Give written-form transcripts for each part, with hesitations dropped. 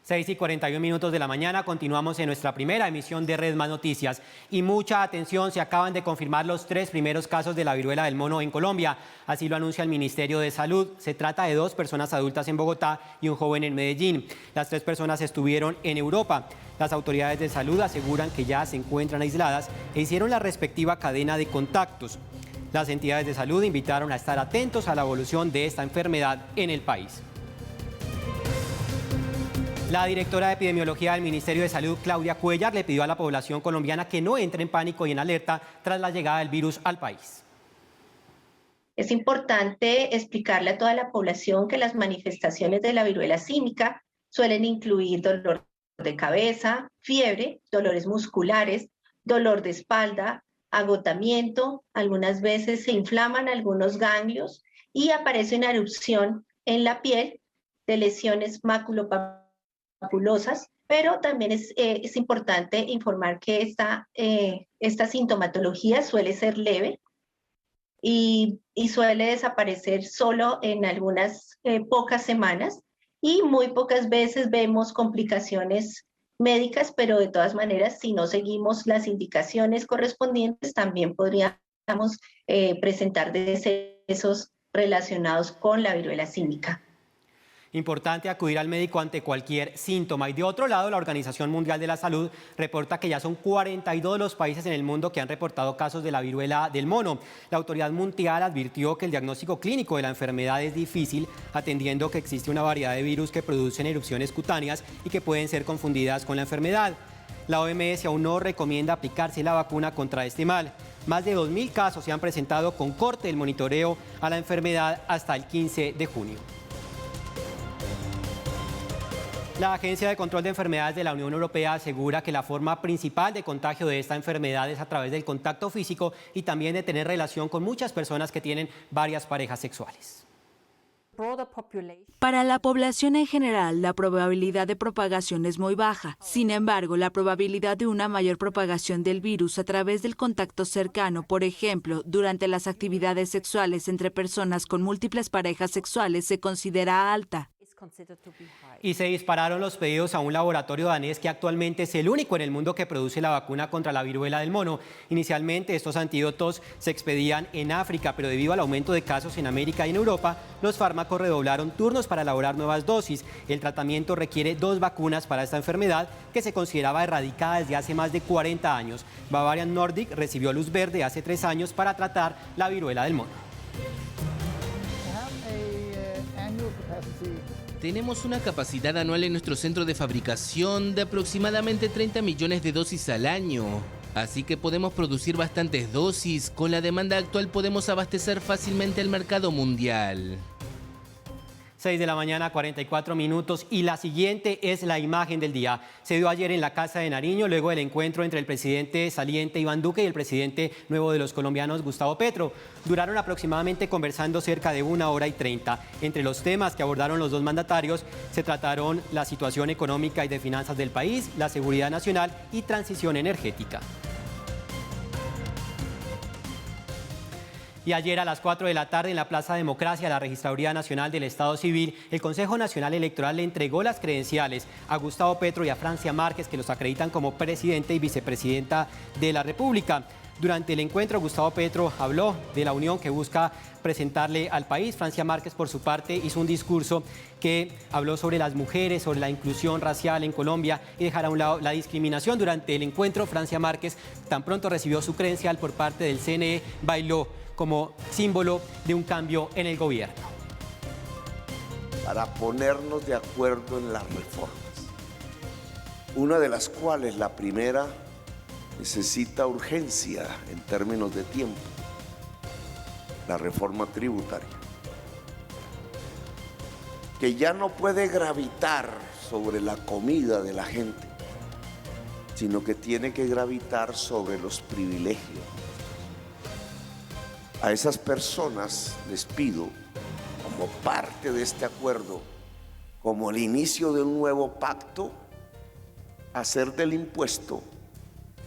6:41 de la mañana, continuamos en nuestra primera emisión de Red Más Noticias. Y mucha atención, se acaban de confirmar los 3 primeros casos de la viruela del mono en Colombia. Así lo anuncia el Ministerio de Salud. Se trata de 2 personas adultas en Bogotá y un joven en Medellín. Las 3 personas estuvieron en Europa. Las autoridades de salud aseguran que ya se encuentran aisladas e hicieron la respectiva cadena de contactos. Las entidades de salud invitaron a estar atentos a la evolución de esta enfermedad en el país. La directora de Epidemiología del Ministerio de Salud, Claudia Cuellar, le pidió a la población colombiana que no entre en pánico y en alerta tras la llegada del virus al país. Es importante explicarle a toda la población que las manifestaciones de la viruela símica suelen incluir dolor de cabeza, fiebre, dolores musculares, dolor de espalda, agotamiento, algunas veces se inflaman algunos ganglios y aparece una erupción en la piel de lesiones maculopapulosas, pero también es importante informar que esta sintomatología suele ser leve y suele desaparecer solo en algunas pocas semanas y muy pocas veces vemos complicaciones médicas, pero de todas maneras, si no seguimos las indicaciones correspondientes, también podríamos presentar decesos relacionados con la viruela símica. Importante acudir al médico ante cualquier síntoma. Y de otro lado, la Organización Mundial de la Salud reporta que ya son 42 los países en el mundo que han reportado casos de la viruela del mono. La autoridad mundial advirtió que el diagnóstico clínico de la enfermedad es difícil, atendiendo que existe una variedad de virus que producen erupciones cutáneas y que pueden ser confundidas con la enfermedad. La OMS aún no recomienda aplicarse la vacuna contra este mal. Más de 2.000 casos se han presentado con corte del monitoreo a la enfermedad hasta el 15 de junio. La Agencia de Control de Enfermedades de la Unión Europea asegura que la forma principal de contagio de esta enfermedad es a través del contacto físico y también de tener relación con muchas personas que tienen varias parejas sexuales. Para la población en general, la probabilidad de propagación es muy baja. Sin embargo, la probabilidad de una mayor propagación del virus a través del contacto cercano, por ejemplo, durante las actividades sexuales entre personas con múltiples parejas sexuales, se considera alta. Y se dispararon los pedidos a un laboratorio danés que actualmente es el único en el mundo que produce la vacuna contra la viruela del mono. Inicialmente estos antídotos se expedían en África, pero debido al aumento de casos en América y en Europa, los fármacos redoblaron turnos para elaborar nuevas dosis. El tratamiento requiere 2 vacunas para esta enfermedad que se consideraba erradicada desde hace más de 40 años. Bavarian Nordic recibió luz verde hace 3 años para tratar la viruela del mono. Tenemos una capacidad anual en nuestro centro de fabricación de aproximadamente 30 millones de dosis al año. Así que podemos producir bastantes dosis. Con la demanda actual podemos abastecer fácilmente el mercado mundial. 6:44 a.m. y la siguiente es la imagen del día. Se dio ayer en la Casa de Nariño luego del encuentro entre el presidente saliente Iván Duque y el presidente nuevo de los colombianos, Gustavo Petro. Duraron aproximadamente conversando cerca de 1 hora y 30. Entre los temas que abordaron los 2 mandatarios se trataron la situación económica y de finanzas del país, la seguridad nacional y transición energética. Y ayer a las 4 de la tarde en la Plaza Democracia, la Registraduría Nacional del Estado Civil, el Consejo Nacional Electoral le entregó las credenciales a Gustavo Petro y a Francia Márquez, que los acreditan como presidente y vicepresidenta de la República. Durante el encuentro, Gustavo Petro habló de la unión que busca presentarle al país. Francia Márquez, por su parte, hizo un discurso que habló sobre las mujeres, sobre la inclusión racial en Colombia y dejar a un lado la discriminación. Durante el encuentro, Francia Márquez, tan pronto recibió su credencial por parte del CNE, bailó como símbolo de un cambio en el gobierno. Para ponernos de acuerdo en las reformas, una de las cuales, la primera, necesita urgencia en términos de tiempo, la reforma tributaria, que ya no puede gravitar sobre la comida de la gente, sino que tiene que gravitar sobre los privilegios. A esas personas les pido, como parte de este acuerdo, como el inicio de un nuevo pacto, hacer del impuesto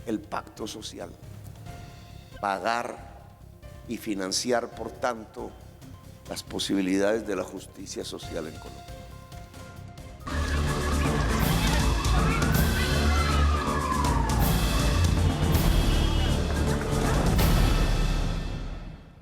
el pacto social, pagar y financiar, por tanto, las posibilidades de la justicia social en Colombia.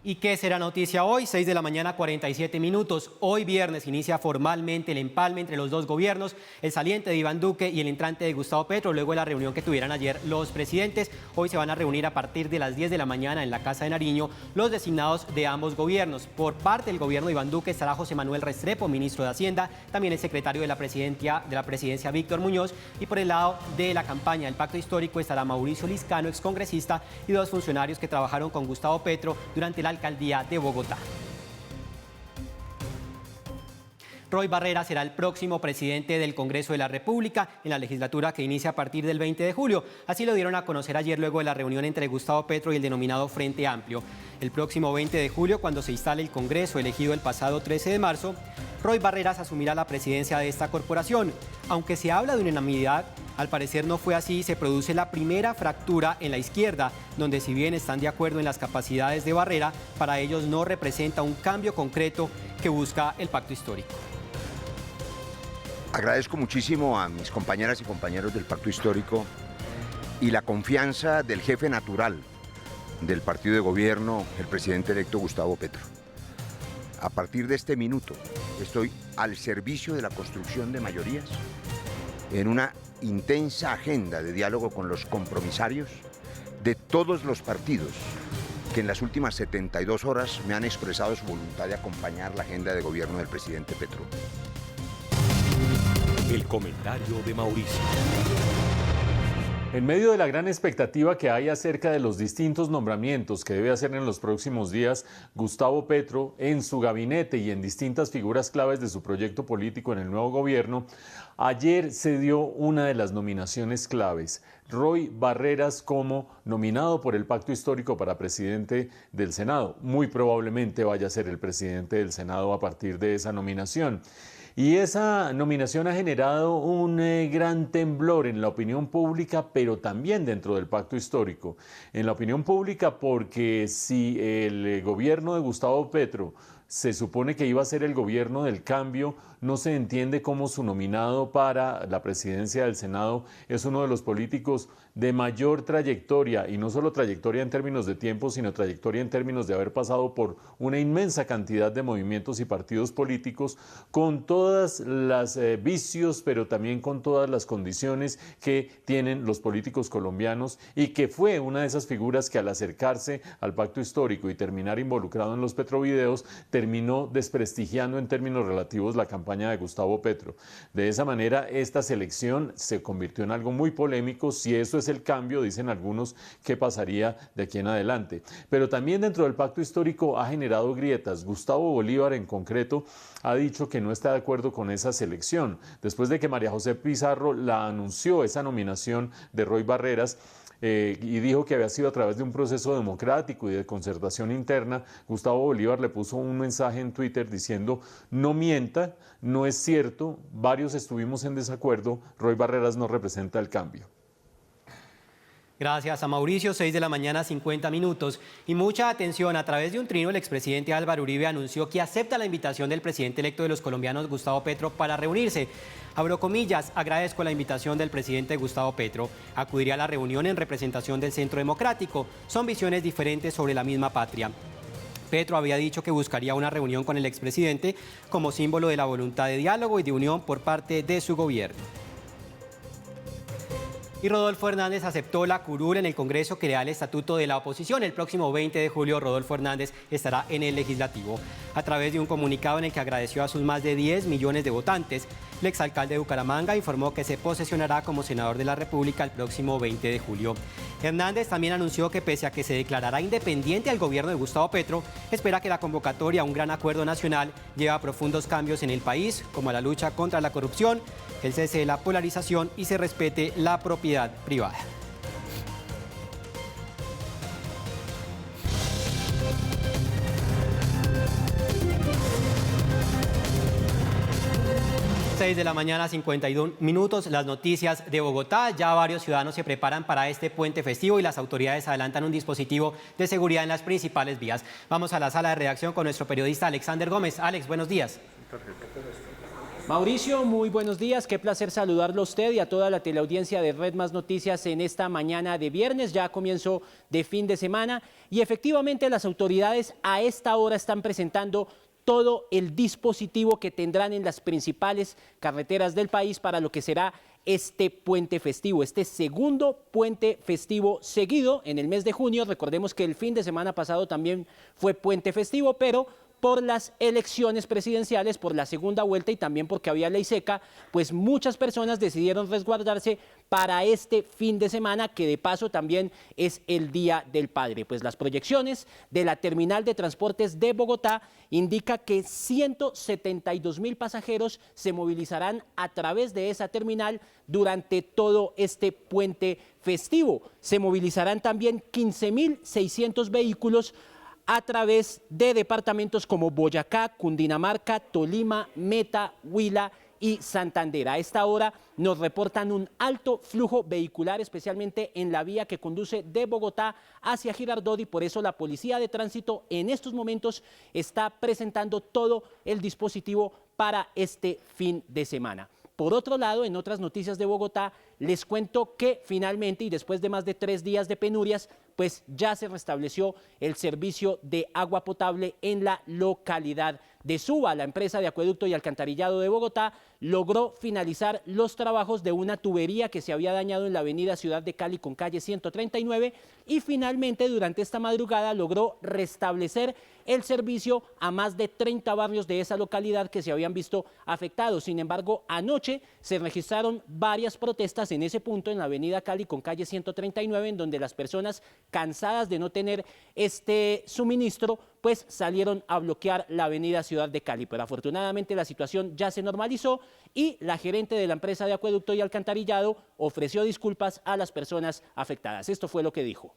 ¿Y qué será noticia hoy? 6 de la mañana, 47 minutos. Hoy viernes inicia formalmente el empalme entre los dos gobiernos, el saliente de Iván Duque y el entrante de Gustavo Petro, luego de la reunión que tuvieran ayer los presidentes. Hoy se van a reunir a partir de las 10 de la mañana en la Casa de Nariño los designados de ambos gobiernos. Por parte del gobierno de Iván Duque estará José Manuel Restrepo, ministro de Hacienda, también el secretario de la presidencia, Víctor Muñoz, y por el lado de la campaña del Pacto Histórico estará Mauricio Liscano, excongresista, y dos funcionarios que trabajaron con Gustavo Petro durante la alcaldía de Bogotá. Roy Barreras será el próximo presidente del Congreso de la República en la legislatura que inicia a partir del 20 de julio. Así lo dieron a conocer ayer luego de la reunión entre Gustavo Petro y el denominado Frente Amplio. El próximo 20 de julio, cuando se instale el Congreso elegido el pasado 13 de marzo, Roy Barreras asumirá la presidencia de esta corporación. Aunque se habla de unanimidad, al parecer no fue así y se produce la primera fractura en la izquierda, donde si bien están de acuerdo en las capacidades de Barrera, para ellos no representa un cambio concreto que busca el Pacto Histórico. Agradezco muchísimo a mis compañeras y compañeros del Pacto Histórico y la confianza del jefe natural del partido de gobierno, el presidente electo Gustavo Petro. A partir de este minuto estoy al servicio de la construcción de mayorías en una intensa agenda de diálogo con los compromisarios de todos los partidos que en las últimas 72 horas me han expresado su voluntad de acompañar la agenda de gobierno del presidente Petro. El comentario de Mauricio. En medio de la gran expectativa que hay acerca de los distintos nombramientos que debe hacer en los próximos días Gustavo Petro en su gabinete y en distintas figuras claves de su proyecto político en el nuevo gobierno, ayer se dio una de las nominaciones claves. Roy Barreras como nominado por el Pacto Histórico para presidente del Senado. Muy probablemente vaya a ser el presidente del Senado a partir de esa nominación. Y esa nominación ha generado un gran temblor en la opinión pública, pero también dentro del Pacto Histórico. En la opinión pública porque si el gobierno de Gustavo Petro se supone que iba a ser el gobierno del cambio, no se entiende cómo su nominado para la presidencia del Senado es uno de los políticos de mayor trayectoria, y no solo trayectoria en términos de tiempo, sino trayectoria en términos de haber pasado por una inmensa cantidad de movimientos y partidos políticos, con todas las vicios, pero también con todas las condiciones que tienen los políticos colombianos, y que fue una de esas figuras que al acercarse al Pacto Histórico y terminar involucrado en los Petrovideos, terminó desprestigiando en términos relativos la campaña de Gustavo Petro. De esa manera, esta selección se convirtió en algo muy polémico. Si eso es el cambio, dicen algunos, ¿qué pasaría de aquí en adelante? Pero también dentro del Pacto Histórico ha generado grietas. Gustavo Bolívar, en concreto, ha dicho que no está de acuerdo con esa selección. Después de que María José Pizarro la anunció, esa nominación de Roy Barreras, y dijo que había sido a través de un proceso democrático y de concertación interna, Gustavo Bolívar le puso un mensaje en Twitter diciendo: no mienta, no es cierto, varios estuvimos en desacuerdo, Roy Barreras no representa el cambio. Gracias a Mauricio, 6 de la mañana, 50 minutos. Y mucha atención, a través de un trino el expresidente Álvaro Uribe anunció que acepta la invitación del presidente electo de los colombianos, Gustavo Petro, para reunirse. Abro comillas, agradezco la invitación del presidente Gustavo Petro. Acudiré a la reunión en representación del Centro Democrático. Son visiones diferentes sobre la misma patria. Petro había dicho que buscaría una reunión con el expresidente como símbolo de la voluntad de diálogo y de unión por parte de su gobierno. Y Rodolfo Hernández aceptó la curul en el Congreso que le da el estatuto de la oposición. El próximo 20 de julio, Rodolfo Hernández estará en el Legislativo. A través de un comunicado en el que agradeció a sus más de 10 millones de votantes, el exalcalde de Bucaramanga informó que se posesionará como senador de la República el próximo 20 de julio. Hernández también anunció que pese a que se declarará independiente al gobierno de Gustavo Petro, espera que la convocatoria a un gran acuerdo nacional lleve a profundos cambios en el país, como la lucha contra la corrupción, el cese de la polarización y se respete la propiedad privada. De la mañana, 51 minutos, las noticias de Bogotá. Ya varios ciudadanos se preparan para este puente festivo y las autoridades adelantan un dispositivo de seguridad en las principales vías. Vamos a la sala de redacción con nuestro periodista Alexander Gómez. Alex, buenos días. Mauricio, muy buenos días, qué placer saludarlo a usted y a toda la teleaudiencia de Red Más Noticias en esta mañana de viernes, ya comienzo de fin de semana, y efectivamente las autoridades a esta hora están presentando todo el dispositivo que tendrán en las principales carreteras del país para lo que será este puente festivo, este segundo puente festivo seguido en el mes de junio. Recordemos que el fin de semana pasado también fue puente festivo, pero por las elecciones presidenciales, por la segunda vuelta y también porque había ley seca, pues muchas personas decidieron resguardarse para este fin de semana, que de paso también es el Día del Padre. Pues las proyecciones de la Terminal de Transportes de Bogotá indica que 172.000 pasajeros se movilizarán a través de esa terminal durante todo este puente festivo. Se movilizarán también 15.600 vehículos a través de departamentos como Boyacá, Cundinamarca, Tolima, Meta, Huila y Santander. A esta hora nos reportan un alto flujo vehicular, especialmente en la vía que conduce de Bogotá hacia Girardot, y por eso la Policía de Tránsito en estos momentos está presentando todo el dispositivo para este fin de semana. Por otro lado, en otras noticias de Bogotá, les cuento que finalmente, y después de más de 3 días de penurias, pues ya se restableció el servicio de agua potable en la localidad de Suba. La empresa de acueducto y alcantarillado de Bogotá logró finalizar los trabajos de una tubería que se había dañado en la avenida Ciudad de Cali con calle 139 y finalmente durante esta madrugada logró restablecer el servicio a más de 30 barrios de esa localidad que se habían visto afectados. Sin embargo, anoche se registraron varias protestas en ese punto, en la avenida Cali con calle 139, en donde las personas cansadas de no tener este suministro, pues salieron a bloquear la avenida Ciudad de Cali. Pero afortunadamente la situación ya se normalizó y la gerente de la empresa de acueducto y alcantarillado ofreció disculpas a las personas afectadas. Esto fue lo que dijo.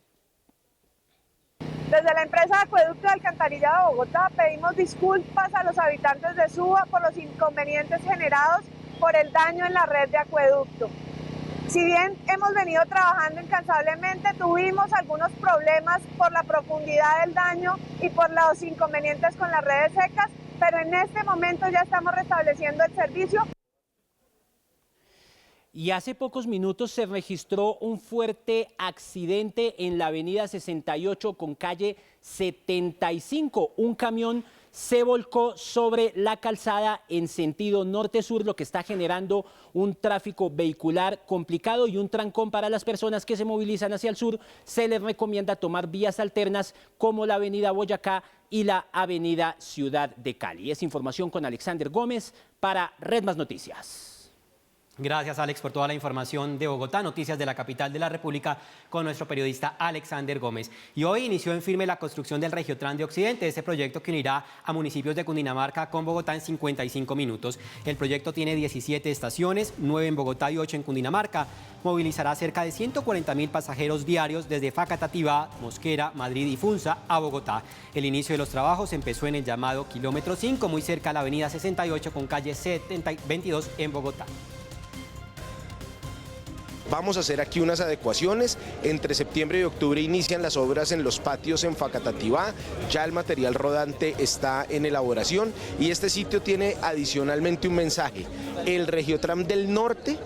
Desde la empresa de acueducto y alcantarillado de Bogotá pedimos disculpas a los habitantes de Suba por los inconvenientes generados por el daño en la red de acueducto. Si bien hemos venido trabajando incansablemente, tuvimos algunos problemas por la profundidad del daño y por los inconvenientes con las redes secas, pero en este momento ya estamos restableciendo el servicio. Y hace pocos minutos se registró un fuerte accidente en la avenida 68 con calle 75. Un camión se volcó sobre la calzada en sentido norte-sur, lo que está generando un tráfico vehicular complicado y un trancón para las personas que se movilizan hacia el sur. Se les recomienda tomar vías alternas como la avenida Boyacá y la avenida Ciudad de Cali. Es información con Alexander Gómez para Red Más Noticias. Gracias, Alex, por toda la información de Bogotá, noticias de la capital de la República con nuestro periodista Alexander Gómez. Y hoy inició en firme la construcción del Regiotram de Occidente, ese proyecto que unirá a municipios de Cundinamarca con Bogotá en 55 minutos. El proyecto tiene 17 estaciones, 9 en Bogotá y 8 en Cundinamarca. Movilizará cerca de 140.000 pasajeros diarios desde Facatativá, Mosquera, Madrid y Funza a Bogotá. El inicio de los trabajos empezó en el llamado kilómetro 5, muy cerca a la avenida 68 con calle 22 en Bogotá. Vamos a hacer aquí unas adecuaciones. Entre septiembre y octubre inician las obras en los patios en Facatativá. Ya el material rodante está en elaboración y este sitio tiene adicionalmente un mensaje. El Regiotram del Norte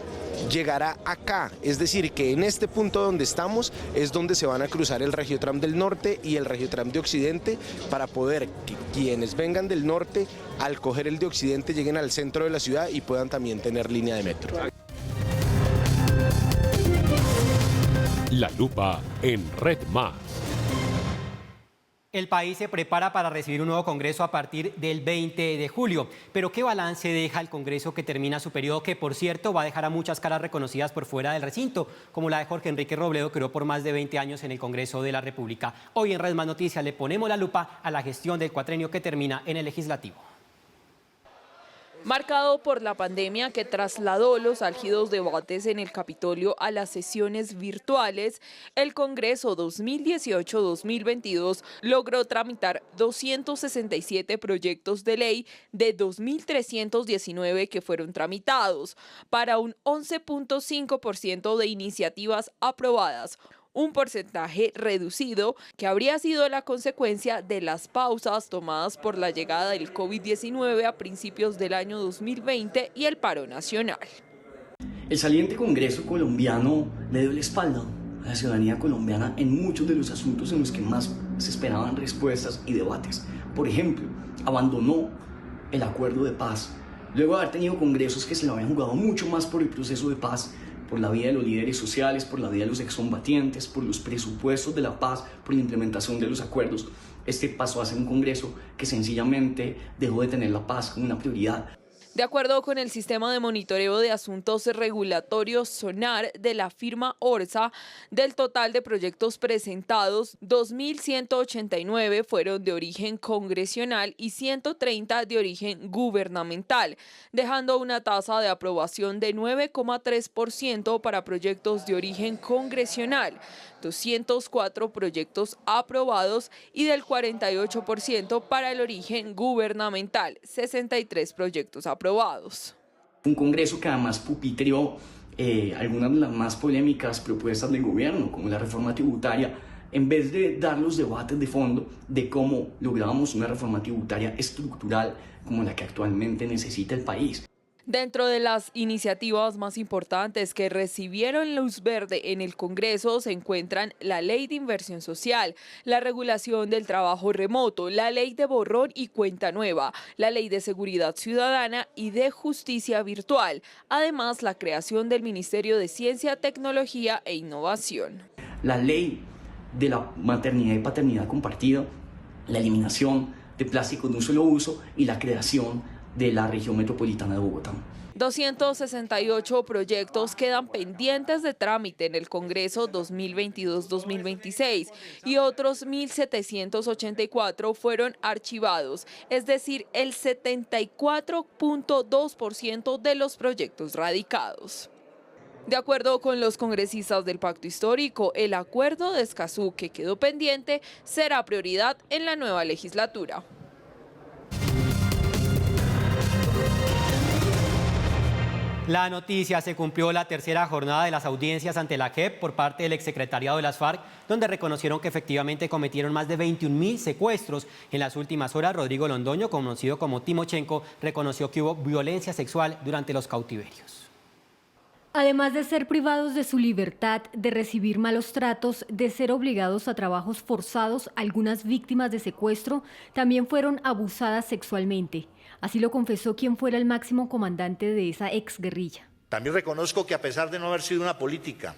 llegará acá, es decir, que en este punto donde estamos es donde se van a cruzar el Regiotram del Norte y el Regiotram de Occidente para poder que quienes vengan del norte al coger el de Occidente lleguen al centro de la ciudad y puedan también tener línea de metro. La lupa en Red Más. El país se prepara para recibir un nuevo Congreso a partir del 20 de julio. Pero ¿qué balance deja el Congreso que termina su periodo? Que, por cierto, va a dejar a muchas caras reconocidas por fuera del recinto, como la de Jorge Enrique Robledo, que duró por más de 20 años en el Congreso de la República. Hoy en Red Más Noticias le ponemos la lupa a la gestión del cuatrenio que termina en el Legislativo. Marcado por la pandemia que trasladó los álgidos debates en el Capitolio a las sesiones virtuales, el Congreso 2018-2022 logró tramitar 267 proyectos de ley de 2.319 que fueron tramitados, para un 11.5% de iniciativas aprobadas, un porcentaje reducido que habría sido la consecuencia de las pausas tomadas por la llegada del COVID-19 a principios del año 2020 y el paro nacional. El saliente Congreso colombiano le dio la espalda a la ciudadanía colombiana en muchos de los asuntos en los que más se esperaban respuestas y debates. Por ejemplo, abandonó el acuerdo de paz, luego de haber tenido congresos que se le habían jugado mucho más por el proceso de paz, por la vida de los líderes sociales, por la vida de los excombatientes, por los presupuestos de la paz, por la implementación de los acuerdos. Este pasó a ser un congreso que sencillamente dejó de tener la paz como una prioridad. De acuerdo con el sistema de monitoreo de asuntos regulatorios SONAR de la firma Orsa, del total de proyectos presentados, 2.189 fueron de origen congresional y 130 de origen gubernamental, dejando una tasa de aprobación de 9,3% para proyectos de origen congresional, 204 proyectos aprobados y del 48% para el origen gubernamental, 63 proyectos aprobados. Un congreso que además pupitrió algunas de las más polémicas propuestas del gobierno, como la reforma tributaria, en vez de dar los debates de fondo de cómo lográbamos una reforma tributaria estructural como la que actualmente necesita el país. Dentro de las iniciativas más importantes que recibieron luz verde en el Congreso se encuentran la Ley de Inversión Social, la regulación del trabajo remoto, la Ley de Borrón y Cuenta Nueva, la Ley de Seguridad Ciudadana y de Justicia Virtual, además la creación del Ministerio de Ciencia, Tecnología e Innovación. La Ley de la Maternidad y Paternidad Compartida, la eliminación de plásticos de un solo uso y la creación de la región metropolitana de Bogotá. 268 proyectos quedan pendientes de trámite en el Congreso 2022-2026 y otros 1.784 fueron archivados, es decir, el 74.2% de los proyectos radicados. De acuerdo con los congresistas del Pacto Histórico, el acuerdo de Escazú que quedó pendiente será prioridad en la nueva legislatura. La noticia: se cumplió la tercera jornada de las audiencias ante la JEP por parte del exsecretariado de las FARC, donde reconocieron que efectivamente cometieron más de 21.000 secuestros. En las últimas horas, Rodrigo Londoño, conocido como Timochenko, reconoció que hubo violencia sexual durante los cautiverios. Además de ser privados de su libertad, de recibir malos tratos, de ser obligados a trabajos forzados, algunas víctimas de secuestro también fueron abusadas sexualmente. Así lo confesó quien fuera el máximo comandante de esa exguerrilla. También reconozco que a pesar de no haber sido una política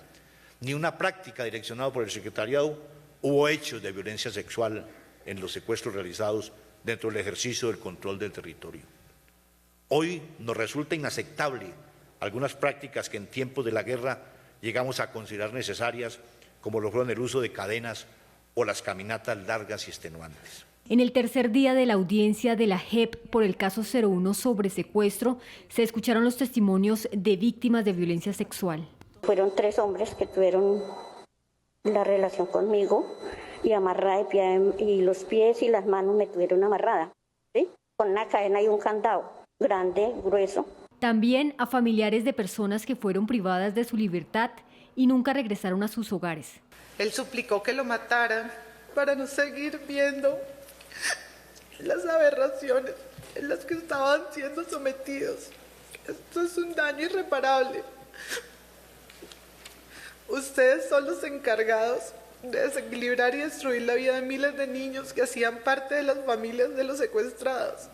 ni una práctica direccionada por el secretariado, hubo hechos de violencia sexual en los secuestros realizados dentro del ejercicio del control del territorio. Hoy nos resulta inaceptable algunas prácticas que en tiempos de la guerra llegamos a considerar necesarias, como lo fueron el uso de cadenas o las caminatas largas y extenuantes. En el tercer día de la audiencia de la JEP por el caso 01 sobre secuestro, se escucharon los testimonios de víctimas de violencia sexual. Fueron 3 hombres que tuvieron la relación conmigo y amarrada y los pies y las manos me tuvieron amarrada, ¿sí? Con una cadena y un candado grande, grueso. También a familiares de personas que fueron privadas de su libertad y nunca regresaron a sus hogares. Él suplicó que lo mataran para no seguir viendo las aberraciones en las que estaban siendo sometidos. Esto es un daño irreparable. Ustedes son los encargados de desequilibrar y destruir la vida de miles de niños que hacían parte de las familias de los secuestrados.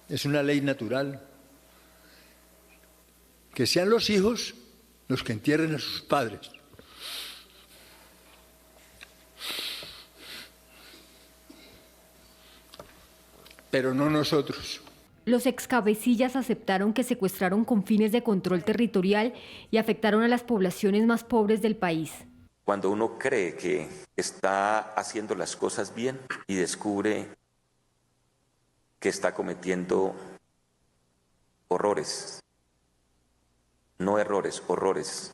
Es una ley natural. Que sean los hijos los que entierren a sus padres. Pero no nosotros. Los excabecillas aceptaron que secuestraron con fines de control territorial y afectaron a las poblaciones más pobres del país. Cuando uno cree que está haciendo las cosas bien y descubre que está cometiendo horrores, no errores, horrores,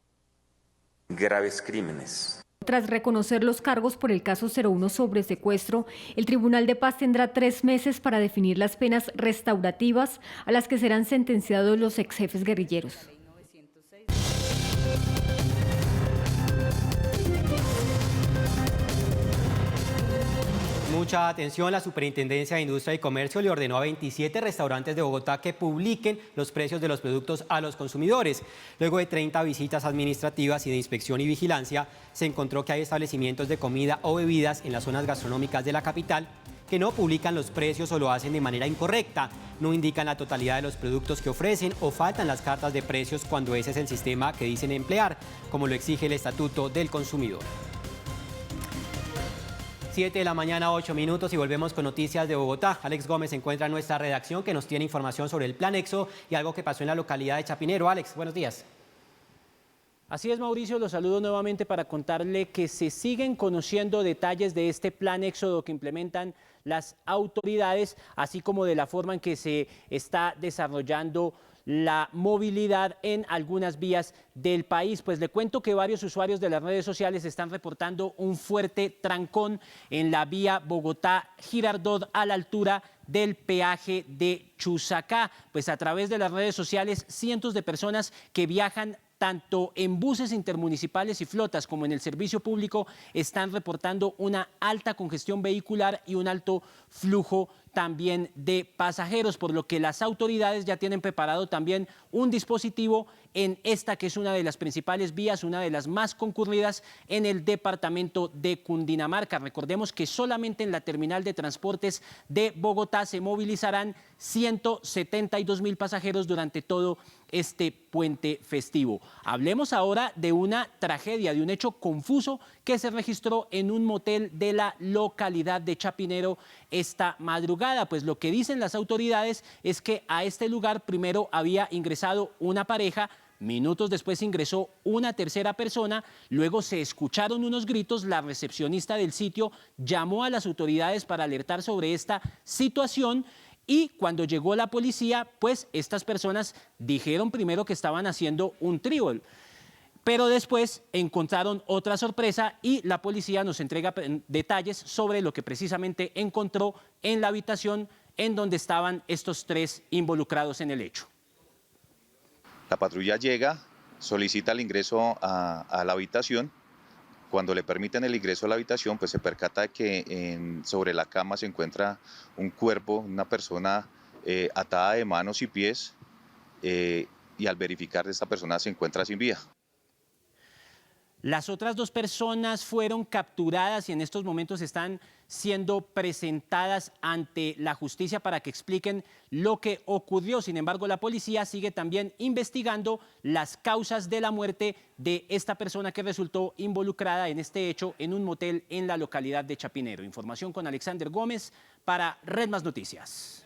graves crímenes. Tras reconocer los cargos por el caso 01 sobre secuestro, el Tribunal de Paz tendrá 3 meses para definir las penas restaurativas a las que serán sentenciados los exjefes guerrilleros. Mucha atención, la Superintendencia de Industria y Comercio le ordenó a 27 restaurantes de Bogotá que publiquen los precios de los productos a los consumidores. Luego de 30 visitas administrativas y de inspección y vigilancia, se encontró que hay establecimientos de comida o bebidas en las zonas gastronómicas de la capital que no publican los precios o lo hacen de manera incorrecta, no indican la totalidad de los productos que ofrecen o faltan las cartas de precios cuando ese es el sistema que dicen emplear, como lo exige el Estatuto del Consumidor. 7 de la mañana, 8 minutos y volvemos con noticias de Bogotá. Alex Gómez se encuentra en nuestra redacción que nos tiene información sobre el Plan Éxodo y algo que pasó en la localidad de Chapinero. Alex, buenos días. Así es, Mauricio, los saludo nuevamente para contarle que se siguen conociendo detalles de este Plan Éxodo que implementan las autoridades, así como de la forma en que se está desarrollando la movilidad en algunas vías del país. Pues le cuento que varios usuarios de las redes sociales están reportando un fuerte trancón en la vía Bogotá-Girardot a la altura del peaje de Chusacá. Pues a través de las redes sociales, cientos de personas que viajan tanto en buses intermunicipales y flotas como en el servicio público están reportando una alta congestión vehicular y un alto flujo también de pasajeros, por lo que las autoridades ya tienen preparado también un dispositivo en esta que es una de las principales vías, una de las más concurridas en el departamento de Cundinamarca. Recordemos que solamente en la terminal de transportes de Bogotá se movilizarán 172.000 pasajeros durante todo este puente festivo. Hablemos ahora de una tragedia, de un hecho confuso que se registró en un motel de la localidad de Chapinero esta madrugada. Pues lo que dicen las autoridades es que a este lugar primero había ingresado una pareja, minutos después ingresó una tercera persona, luego se escucharon unos gritos, la recepcionista del sitio llamó a las autoridades para alertar sobre esta situación. Y cuando llegó la policía, pues estas personas dijeron primero que estaban haciendo un trío, pero después encontraron otra sorpresa y la policía nos entrega detalles sobre lo que precisamente encontró en la habitación en donde estaban estos tres involucrados en el hecho. La patrulla llega, solicita el ingreso a la habitación. Cuando le permiten el ingreso a la habitación, pues se percata de que sobre la cama se encuentra un cuerpo, una persona atada de manos y pies, y al verificar que esta persona se encuentra sin vida. Las otras dos personas fueron capturadas y en estos momentos están siendo presentadas ante la justicia para que expliquen lo que ocurrió. Sin embargo, la policía sigue también investigando las causas de la muerte de esta persona que resultó involucrada en este hecho en un motel en la localidad de Chapinero. Información con Alexander Gómez para Red Más Noticias.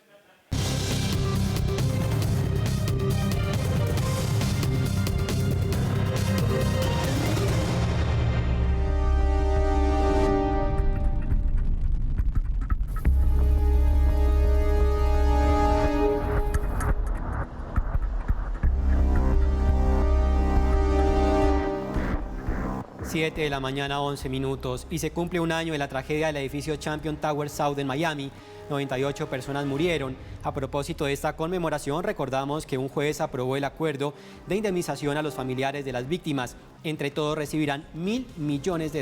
Siete de la mañana, 11 minutos, y se cumple un año de la tragedia del edificio Champion Tower South en Miami. 98 personas murieron. A propósito de esta conmemoración, recordamos que un juez aprobó el acuerdo de indemnización a los familiares de las víctimas. Entre todos recibirán $1.000 millones.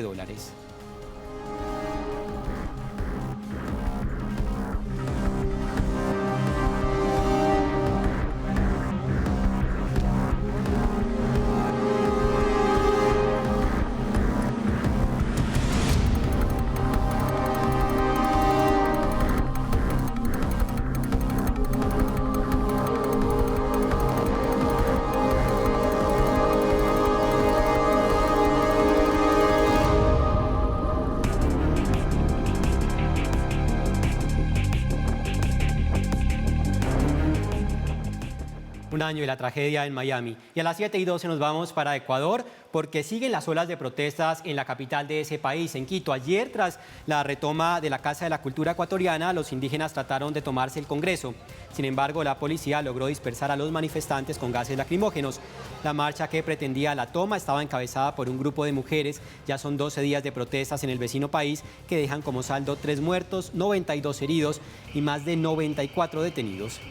Un año de la tragedia en Miami. Y a las 7:12 nos vamos para Ecuador porque siguen las olas de protestas en la capital de ese país, en Quito. Ayer, tras la retoma de la Casa de la Cultura Ecuatoriana, los indígenas trataron de tomarse el Congreso. Sin embargo, la policía logró dispersar a los manifestantes con gases lacrimógenos. La marcha que pretendía la toma estaba encabezada por un grupo de mujeres. Ya son 12 días de protestas en el vecino país que dejan como saldo 3 muertos, 92 heridos y más de 94 detenidos.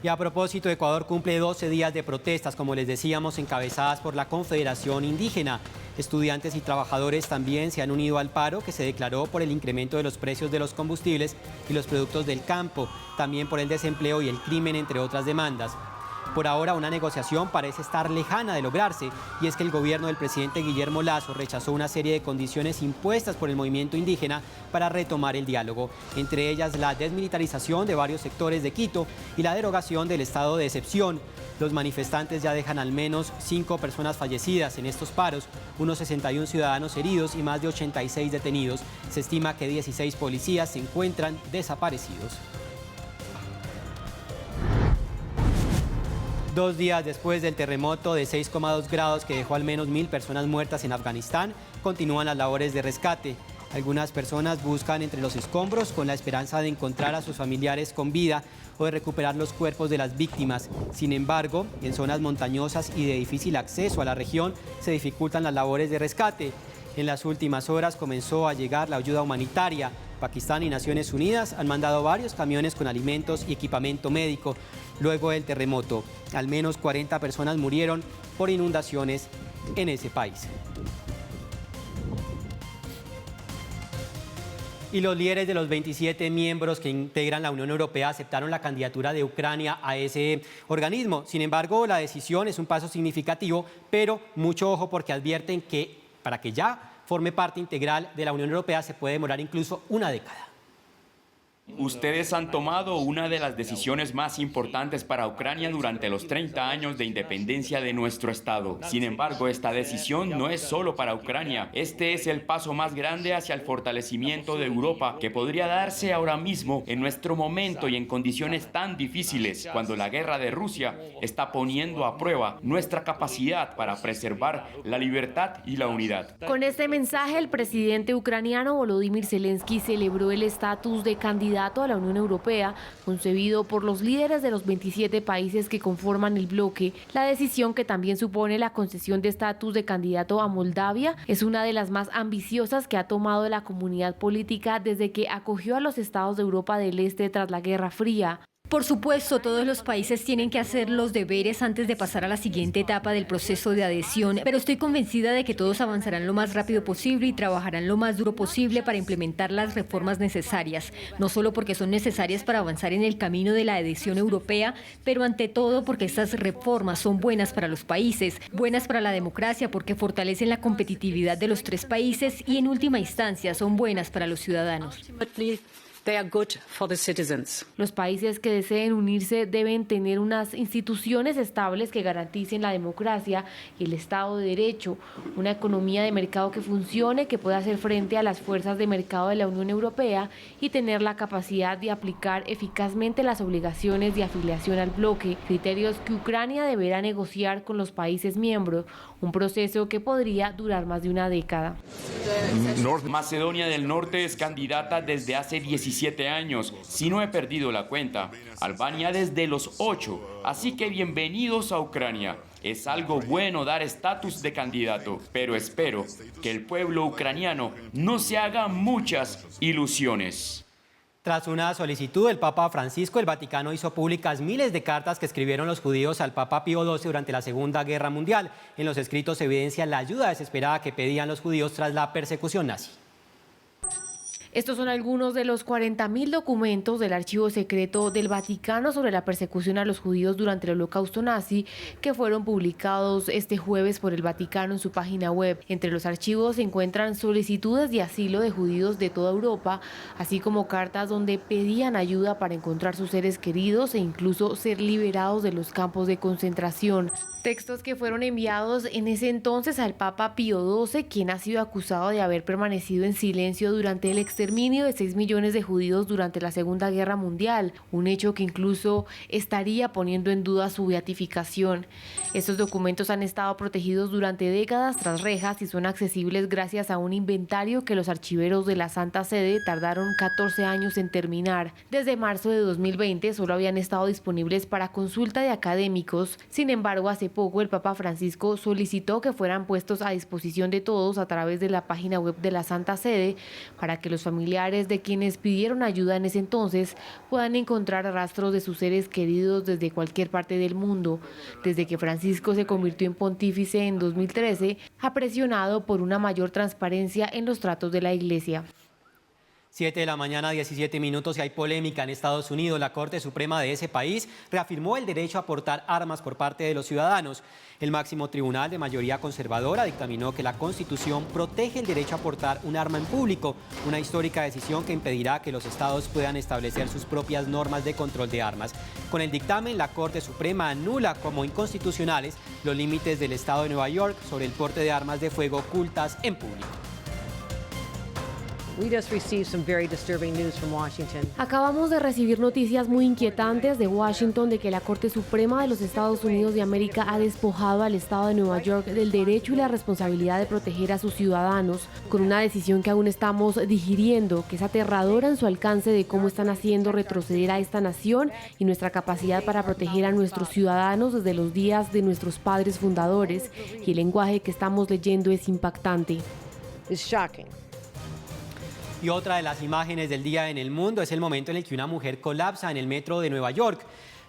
Y a propósito, Ecuador cumple 12 días de protestas, como les decíamos, encabezadas por la Confederación Indígena. Estudiantes y trabajadores también se han unido al paro que se declaró por el incremento de los precios de los combustibles y los productos del campo, también por el desempleo y el crimen, entre otras demandas. Por ahora, una negociación parece estar lejana de lograrse, y es que el gobierno del presidente Guillermo Lasso rechazó una serie de condiciones impuestas por el movimiento indígena para retomar el diálogo, entre ellas la desmilitarización de varios sectores de Quito y la derogación del estado de excepción. Los manifestantes ya dejan al menos 5 personas fallecidas en estos paros, unos 61 ciudadanos heridos y más de 86 detenidos. Se estima que 16 policías se encuentran desaparecidos. 2 días después del terremoto de 6,2 grados que dejó al menos 1.000 personas muertas en Afganistán, continúan las labores de rescate. Algunas personas buscan entre los escombros con la esperanza de encontrar a sus familiares con vida o de recuperar los cuerpos de las víctimas. Sin embargo, en zonas montañosas y de difícil acceso a la región se dificultan las labores de rescate. En las últimas horas comenzó a llegar la ayuda humanitaria. Pakistán y Naciones Unidas han mandado varios camiones con alimentos y equipamiento médico. Luego del terremoto, al menos 40 personas murieron por inundaciones en ese país. Y los líderes de los 27 miembros que integran la Unión Europea aceptaron la candidatura de Ucrania a ese organismo. Sin embargo, la decisión es un paso significativo, pero mucho ojo porque advierten que para que ya forme parte integral de la Unión Europea se puede demorar incluso una década. Ustedes han tomado una de las decisiones más importantes para Ucrania durante los 30 años de independencia de nuestro Estado. Sin embargo, esta decisión no es solo para Ucrania. Este es el paso más grande hacia el fortalecimiento de Europa que podría darse ahora mismo en nuestro momento y en condiciones tan difíciles, cuando la guerra de Rusia está poniendo a prueba nuestra capacidad para preservar la libertad y la unidad. Con este mensaje, el presidente ucraniano Volodymyr Zelensky celebró el estatus de candidato a la Unión Europea, concebido por los líderes de los 27 países que conforman el bloque. La decisión, que también supone la concesión de estatus de candidato a Moldavia, es una de las más ambiciosas que ha tomado la comunidad política desde que acogió a los estados de Europa del Este tras la Guerra Fría. Por supuesto, todos los países tienen que hacer los deberes antes de pasar a la siguiente etapa del proceso de adhesión, pero estoy convencida de que todos avanzarán lo más rápido posible y trabajarán lo más duro posible para implementar las reformas necesarias, no solo porque son necesarias para avanzar en el camino de la adhesión europea, pero ante todo porque estas reformas son buenas para los países, buenas para la democracia porque fortalecen la competitividad de los 3 países y en última instancia son buenas para los ciudadanos. They are good for the citizens. Los países que deseen unirse deben tener unas instituciones estables que garanticen la democracia y el Estado de Derecho, una economía de mercado que funcione, que pueda hacer frente a las fuerzas de mercado de la Unión Europea y tener la capacidad de aplicar eficazmente las obligaciones de afiliación al bloque, criterios que Ucrania deberá negociar con los países miembros, un proceso que podría durar más de una década. Macedonia del Norte es candidata desde hace 17 años, si no he perdido la cuenta. Albania desde los 8, así que bienvenidos a Ucrania. Es algo bueno dar estatus de candidato, pero espero que el pueblo ucraniano no se haga muchas ilusiones. Tras una solicitud del Papa Francisco, el Vaticano hizo públicas miles de cartas que escribieron los judíos al Papa Pío XII durante la Segunda Guerra Mundial. En los escritos se evidencia la ayuda desesperada que pedían los judíos tras la persecución nazi. Estos son algunos de los 40.000 documentos del archivo secreto del Vaticano sobre la persecución a los judíos durante el Holocausto nazi que fueron publicados este jueves por el Vaticano en su página web. Entre los archivos se encuentran solicitudes de asilo de judíos de toda Europa, así como cartas donde pedían ayuda para encontrar sus seres queridos e incluso ser liberados de los campos de concentración. Textos que fueron enviados en ese entonces al Papa Pío XII, quien ha sido acusado de haber permanecido en silencio durante el exterminio de 6 millones de judíos durante la Segunda Guerra Mundial, un hecho que incluso estaría poniendo en duda su beatificación. Estos documentos han estado protegidos durante décadas tras rejas y son accesibles gracias a un inventario que los archiveros de la Santa Sede tardaron 14 años en terminar. Desde marzo de 2020 solo habían estado disponibles para consulta de académicos. Sin embargo, hace poco el Papa Francisco solicitó que fueran puestos a disposición de todos a través de la página web de la Santa Sede para que los familiares familiares de quienes pidieron ayuda en ese entonces puedan encontrar rastros de sus seres queridos desde cualquier parte del mundo. Desde que Francisco se convirtió en pontífice en 2013, ha presionado por una mayor transparencia en los tratos de la Iglesia. 7 de la mañana, 17 minutos, y hay polémica en Estados Unidos. La Corte Suprema de ese país reafirmó el derecho a portar armas por parte de los ciudadanos. El máximo tribunal de mayoría conservadora dictaminó que la Constitución protege el derecho a portar un arma en público, una histórica decisión que impedirá que los estados puedan establecer sus propias normas de control de armas. Con el dictamen, la Corte Suprema anula como inconstitucionales los límites del estado de Nueva York sobre el porte de armas de fuego ocultas en público. Acabamos de recibir noticias muy inquietantes de Washington de que la Corte Suprema de los Estados Unidos de América ha despojado al estado de Nueva York del derecho y la responsabilidad de proteger a sus ciudadanos, con una decisión que aún estamos digiriendo, que es aterradora en su alcance de cómo están haciendo retroceder a esta nación y nuestra capacidad para proteger a nuestros ciudadanos desde los días de nuestros padres fundadores, y el lenguaje que estamos leyendo es impactante. Y otra de las imágenes del día en el mundo es el momento en el que una mujer colapsa en el metro de Nueva York.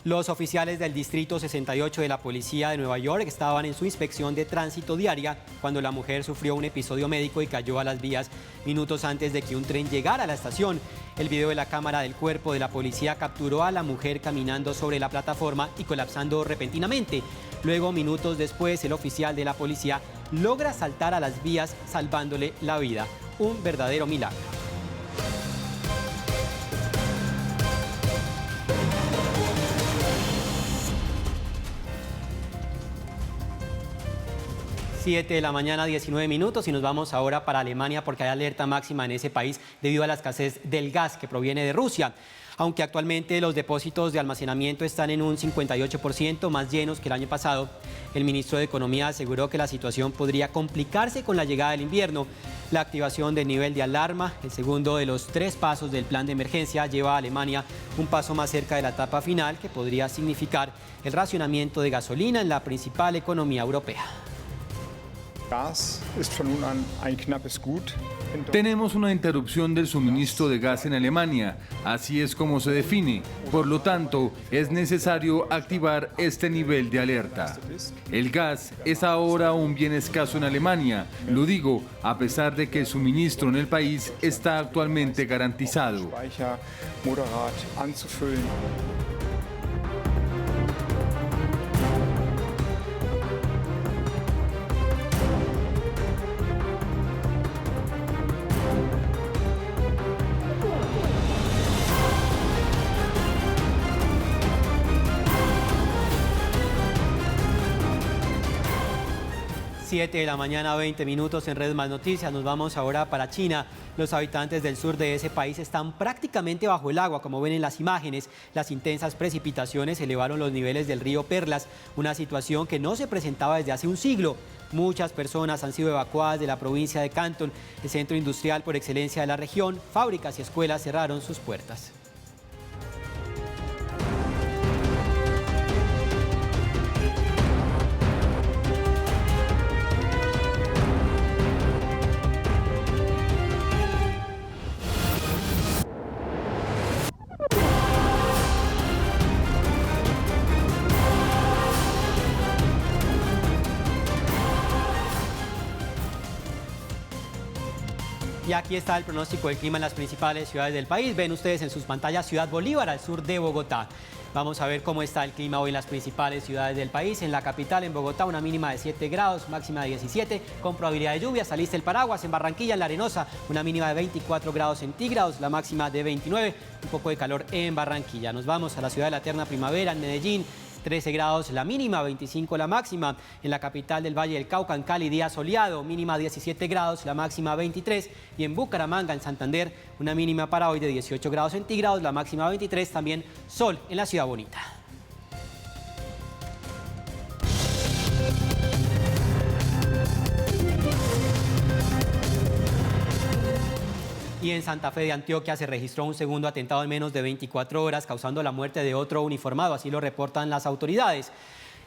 Los oficiales del Distrito 68 de la Policía de Nueva York estaban en su inspección de tránsito diaria cuando la mujer sufrió un episodio médico y cayó a las vías minutos antes de que un tren llegara a la estación. El video de la cámara del cuerpo de la policía capturó a la mujer caminando sobre la plataforma y colapsando repentinamente. Luego, minutos después, el oficial de la policía logra saltar a las vías salvándole la vida. Un verdadero milagro. Siete de la mañana, 19 minutos, y nos vamos ahora para Alemania porque hay alerta máxima en ese país debido a la escasez del gas que proviene de Rusia. Aunque actualmente los depósitos de almacenamiento están en un 58% más llenos que el año pasado, el ministro de Economía aseguró que la situación podría complicarse con la llegada del invierno. La activación del nivel de alarma, el segundo de los 3 pasos del plan de emergencia, lleva a Alemania un paso más cerca de la etapa final, que podría significar el racionamiento de gasolina en la principal economía europea. Tenemos una interrupción del suministro de gas en Alemania, así es como se define. Por lo tanto, es necesario activar este nivel de alerta. El gas es ahora un bien escaso en Alemania, lo digo a pesar de que el suministro en el país está actualmente garantizado. 7 de la mañana, 20 minutos en Red Más Noticias. Nos vamos ahora para China. Los habitantes del sur de ese país están prácticamente bajo el agua, como ven en las imágenes. Las intensas precipitaciones elevaron los niveles del río Perlas, una situación que no se presentaba desde hace un siglo. Muchas personas han sido evacuadas de la provincia de Cantón, el centro industrial por excelencia de la región. Fábricas y escuelas cerraron sus puertas. Y aquí está el pronóstico del clima en las principales ciudades del país. Ven ustedes en sus pantallas Ciudad Bolívar, al sur de Bogotá. Vamos a ver cómo está el clima hoy en las principales ciudades del país. En la capital, en Bogotá, una mínima de 7 grados, máxima de 17, con probabilidad de lluvia. Saliste el paraguas. En Barranquilla, en La Arenosa, una mínima de 24 grados centígrados, la máxima de 29. Un poco de calor en Barranquilla. Nos vamos a la ciudad de la eterna primavera, en Medellín. 13 grados la mínima, 25 la máxima. En la capital del Valle del Cauca, en Cali, día soleado, mínima 17 grados, la máxima 23. Y en Bucaramanga, en Santander, una mínima para hoy de 18 grados centígrados, la máxima 23. También sol en la ciudad bonita. Y en Santa Fe de Antioquia se registró un segundo atentado en menos de 24 horas, causando la muerte de otro uniformado, así lo reportan las autoridades.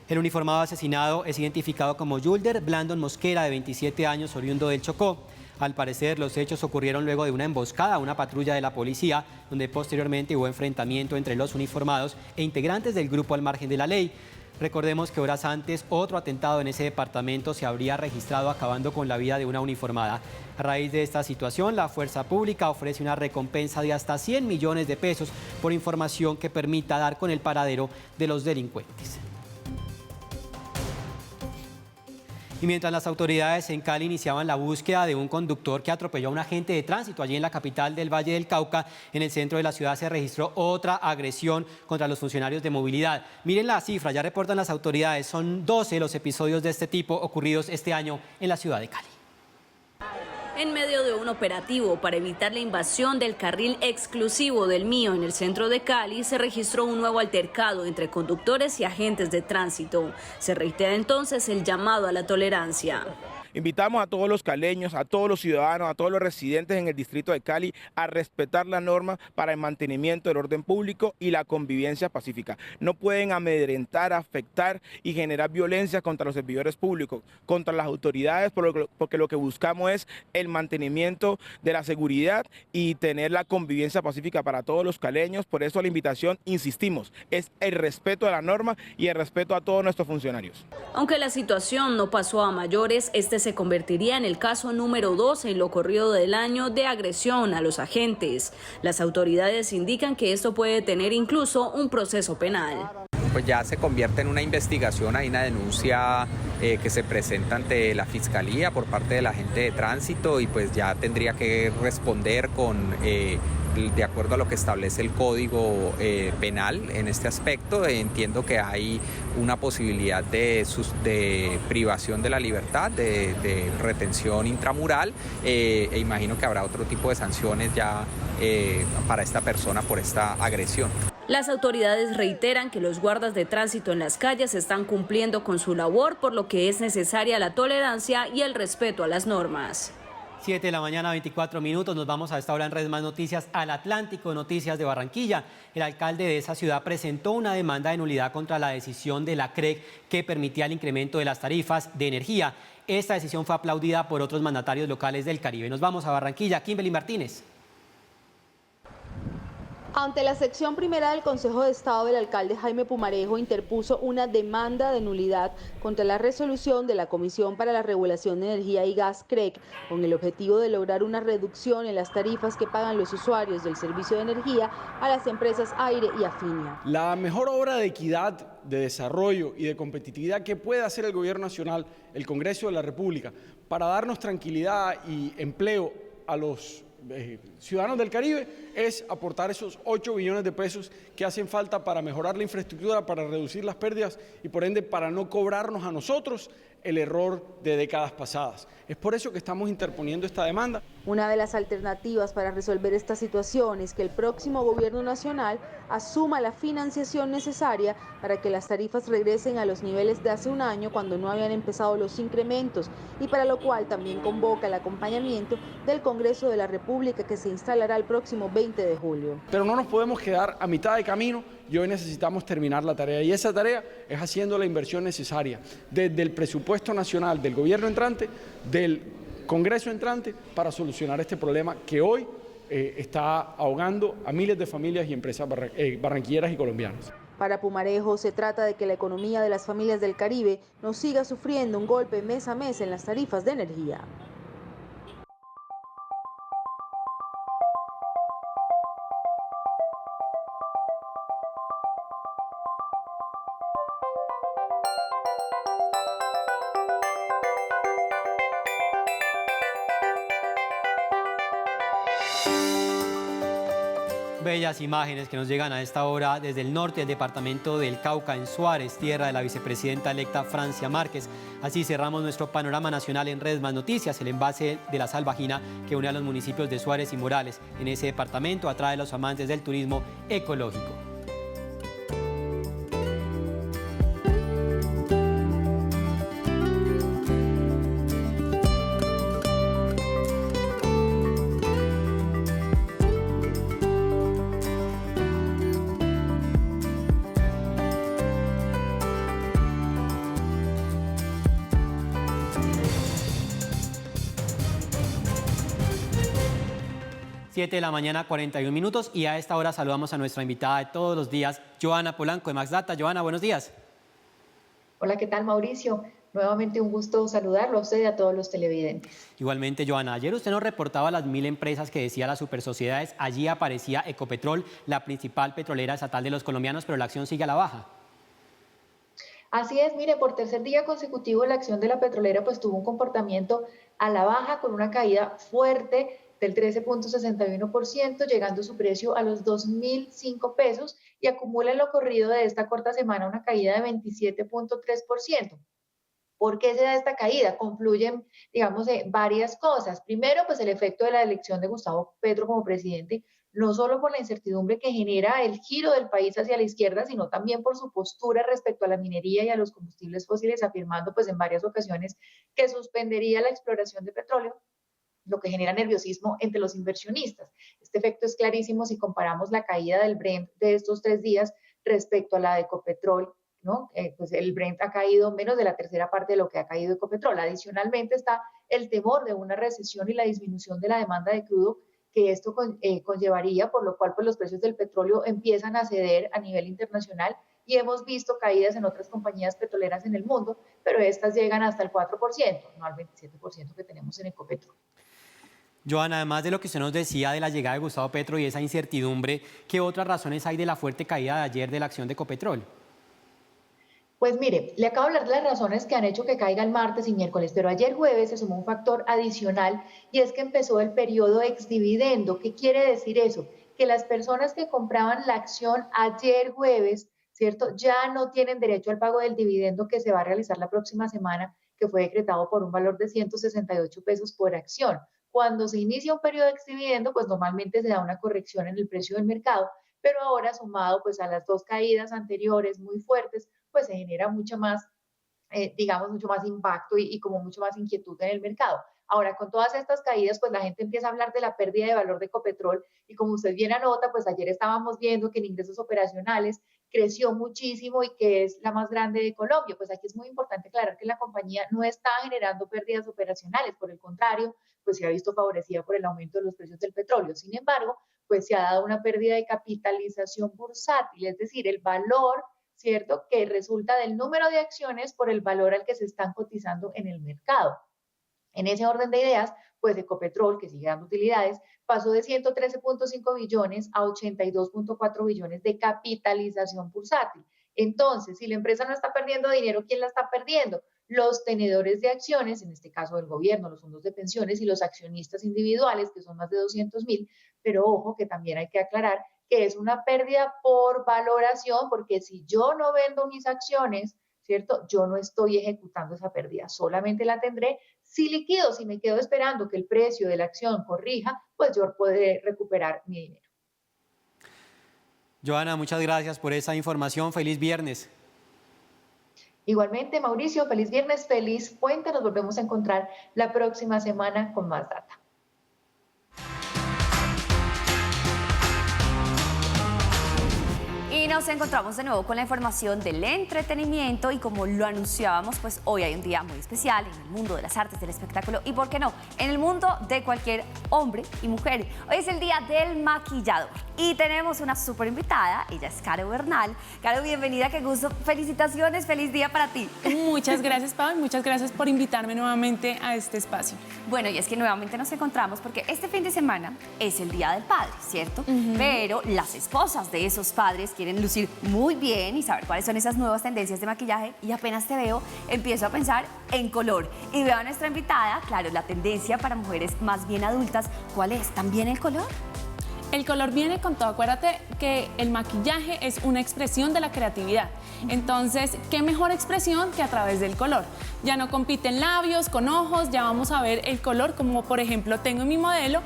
El uniformado asesinado es identificado como Yulder Blandon Mosquera, de 27 años, oriundo del Chocó. Al parecer, los hechos ocurrieron luego de una emboscada a una patrulla de la policía, donde posteriormente hubo enfrentamiento entre los uniformados e integrantes del grupo al margen de la ley. Recordemos que horas antes otro atentado en ese departamento se habría registrado acabando con la vida de una uniformada. A raíz de esta situación, la Fuerza Pública ofrece una recompensa de hasta 100 millones de pesos por información que permita dar con el paradero de los delincuentes. Y mientras las autoridades en Cali iniciaban la búsqueda de un conductor que atropelló a un agente de tránsito allí en la capital del Valle del Cauca, en el centro de la ciudad se registró otra agresión contra los funcionarios de movilidad. Miren la cifra, ya reportan las autoridades, son 12 los episodios de este tipo ocurridos este año en la ciudad de Cali. En medio de un operativo para evitar la invasión del carril exclusivo del Mío en el centro de Cali, se registró un nuevo altercado entre conductores y agentes de tránsito. Se reitera entonces el llamado a la tolerancia. Invitamos a todos los caleños, a todos los ciudadanos, a todos los residentes en el distrito de Cali a respetar las normas para el mantenimiento del orden público y la convivencia pacífica. No pueden amedrentar, afectar y generar violencia contra los servidores públicos, contra las autoridades, porque lo que buscamos es el mantenimiento de la seguridad y tener la convivencia pacífica para todos los caleños. Por eso la invitación, insistimos, es el respeto a la norma y el respeto a todos nuestros funcionarios. Aunque la situación no pasó a mayores, se convertiría en el caso número 2 en lo corrido del año de agresión a los agentes. Las autoridades indican que esto puede tener incluso un proceso penal. Pues ya se convierte en una investigación, hay una denuncia que se presenta ante la Fiscalía por parte del agente de tránsito y pues ya tendría que responder de acuerdo a lo que establece el Código Penal en este aspecto. Entiendo que hay una posibilidad de privación de la libertad, de retención intramural e imagino que habrá otro tipo de sanciones ya para esta persona por esta agresión. Las autoridades reiteran que los guardas de tránsito en las calles están cumpliendo con su labor, por lo que es necesaria la tolerancia y el respeto a las normas. 7 de la mañana, 24 minutos. Nos vamos a esta hora en Redes Más Noticias al Atlántico Noticias de Barranquilla. El alcalde de esa ciudad presentó una demanda de nulidad contra la decisión de la CREC que permitía el incremento de las tarifas de energía. Esta decisión fue aplaudida por otros mandatarios locales del Caribe. Nos vamos a Barranquilla. Kimberly Martínez. Ante la sección primera del Consejo de Estado, el alcalde Jaime Pumarejo interpuso una demanda de nulidad contra la resolución de la Comisión para la Regulación de Energía y Gas CREC, con el objetivo de lograr una reducción en las tarifas que pagan los usuarios del servicio de energía a las empresas Aire y Afinia. La mejor obra de equidad, de desarrollo y de competitividad que puede hacer el Gobierno Nacional, el Congreso de la República, para darnos tranquilidad y empleo a los ciudadanos del Caribe, es aportar esos 8 billones de pesos que hacen falta para mejorar la infraestructura, para reducir las pérdidas y por ende para no cobrarnos a nosotros el error de décadas pasadas. Es por eso que estamos interponiendo esta demanda. Una de las alternativas para resolver esta situación es que el próximo Gobierno Nacional asuma la financiación necesaria para que las tarifas regresen a los niveles de hace un año cuando no habían empezado los incrementos y para lo cual también convoca el acompañamiento del Congreso de la República que se instalará el próximo 20 de julio. Pero no nos podemos quedar a mitad de camino y hoy necesitamos terminar la tarea y esa tarea es haciendo la inversión necesaria desde el presupuesto nacional del gobierno entrante, del Congreso entrante para solucionar este problema que hoy está ahogando a miles de familias y empresas barranquilleras y colombianas. Para Pumarejo se trata de que la economía de las familias del Caribe no siga sufriendo un golpe mes a mes en las tarifas de energía. Bellas imágenes que nos llegan a esta hora desde el norte del departamento del Cauca, en Suárez, tierra de la vicepresidenta electa Francia Márquez. Así cerramos nuestro panorama nacional en Redes Más Noticias. El embalse de la Salvajina que une a los municipios de Suárez y Morales en ese departamento atrae a los amantes del turismo ecológico. 7 de la mañana, 41 minutos, y a esta hora saludamos a nuestra invitada de todos los días, Joana Polanco de MaxData. Joana, buenos días. Hola, ¿qué tal, Mauricio? Nuevamente un gusto saludarlo a usted y a todos los televidentes. Igualmente, Joana, ayer usted nos reportaba las 1000 empresas que decía las supersociedades. Allí aparecía Ecopetrol, la principal petrolera estatal de los colombianos, pero la acción sigue a la baja. Así es, mire, por tercer día consecutivo la acción de la petrolera pues tuvo un comportamiento a la baja con una caída fuerte del 13.61%, llegando su precio a los 2.005 pesos y acumula en lo corrido de esta corta semana una caída de 27.3%. ¿Por qué se da esta caída? Confluyen, digamos, varias cosas. Primero, pues el efecto de la elección de Gustavo Petro como presidente, no solo por la incertidumbre que genera el giro del país hacia la izquierda, sino también por su postura respecto a la minería y a los combustibles fósiles, afirmando pues en varias ocasiones que suspendería la exploración de petróleo, lo que genera nerviosismo entre los inversionistas. Este efecto es clarísimo si comparamos la caída del Brent de estos 3 días respecto a la de Ecopetrol, ¿no? Pues el Brent ha caído menos de la tercera parte de lo que ha caído Ecopetrol. Adicionalmente está el temor de una recesión y la disminución de la demanda de crudo que esto conllevaría, por lo cual pues los precios del petróleo empiezan a ceder a nivel internacional y hemos visto caídas en otras compañías petroleras en el mundo, pero estas llegan hasta el 4%, no al 27% que tenemos en Ecopetrol. Joana, además de lo que usted nos decía de la llegada de Gustavo Petro y esa incertidumbre, ¿qué otras razones hay de la fuerte caída de ayer de la acción de Ecopetrol? Pues mire, le acabo de hablar de las razones que han hecho que caiga el martes y miércoles, pero ayer jueves se sumó un factor adicional y es que empezó el periodo exdividendo. ¿Qué quiere decir eso? Que las personas que compraban la acción ayer jueves, ¿cierto? Ya no tienen derecho al pago del dividendo que se va a realizar la próxima semana, que fue decretado por un valor de 168 pesos por acción. Cuando se inicia un periodo exdividendo, pues normalmente se da una corrección en el precio del mercado, pero ahora sumado pues a las 2 caídas anteriores muy fuertes, pues se genera mucho más, digamos, mucho más impacto y como mucho más inquietud en el mercado. Ahora, con todas estas caídas, pues la gente empieza a hablar de la pérdida de valor de Ecopetrol y como usted bien anota, pues ayer estábamos viendo que en ingresos operacionales creció muchísimo y que es la más grande de Colombia. Pues aquí es muy importante aclarar que la compañía no está generando pérdidas operacionales, por el contrario, pues se ha visto favorecida por el aumento de los precios del petróleo. Sin embargo, pues se ha dado una pérdida de capitalización bursátil, es decir, el valor, ¿cierto?, que resulta del número de acciones por el valor al que se están cotizando en el mercado. En ese orden de ideas, pues Ecopetrol, que sigue dando utilidades, pasó de 113.5 billones a 82.4 billones de capitalización bursátil. Entonces, si la empresa no está perdiendo dinero, ¿quién la está perdiendo? Los tenedores de acciones, en este caso el gobierno, los fondos de pensiones y los accionistas individuales, que son más de 200.000, pero ojo que también hay que aclarar que es una pérdida por valoración, porque si yo no vendo mis acciones, ¿cierto? Yo no estoy ejecutando esa pérdida, solamente la tendré si liquido, si me quedo esperando que el precio de la acción corrija, pues yo podré recuperar mi dinero. Joana, muchas gracias por esa información. Feliz viernes. Igualmente, Mauricio, feliz viernes, feliz puente. Nos volvemos a encontrar la próxima semana con más data. Y nos encontramos de nuevo con la información del entretenimiento y como lo anunciábamos, pues hoy hay un día muy especial en el mundo de las artes, del espectáculo y, ¿por qué no?, en el mundo de cualquier hombre y mujer. Hoy es el día del maquillador y tenemos una súper invitada, ella es Caro Bernal. Caro, bienvenida, qué gusto, felicitaciones, feliz día para ti. Muchas gracias, Pau, y muchas gracias por invitarme nuevamente a este espacio. Bueno, y es que nuevamente nos encontramos porque este fin de semana es el Día del Padre, ¿cierto? Pero las esposas de esos padres quieren lucir muy bien y saber cuáles son esas nuevas tendencias de maquillaje y apenas te veo, empiezo a pensar en color. Y veo a nuestra invitada, claro, la tendencia para mujeres más bien adultas, ¿cuál es? ¿También el color? El color viene con todo. Acuérdate que el maquillaje es una expresión de la creatividad. Entonces, ¿qué mejor expresión que a través del color? Ya no compiten labios con ojos, ya vamos a ver el color, como por ejemplo tengo en mi modelo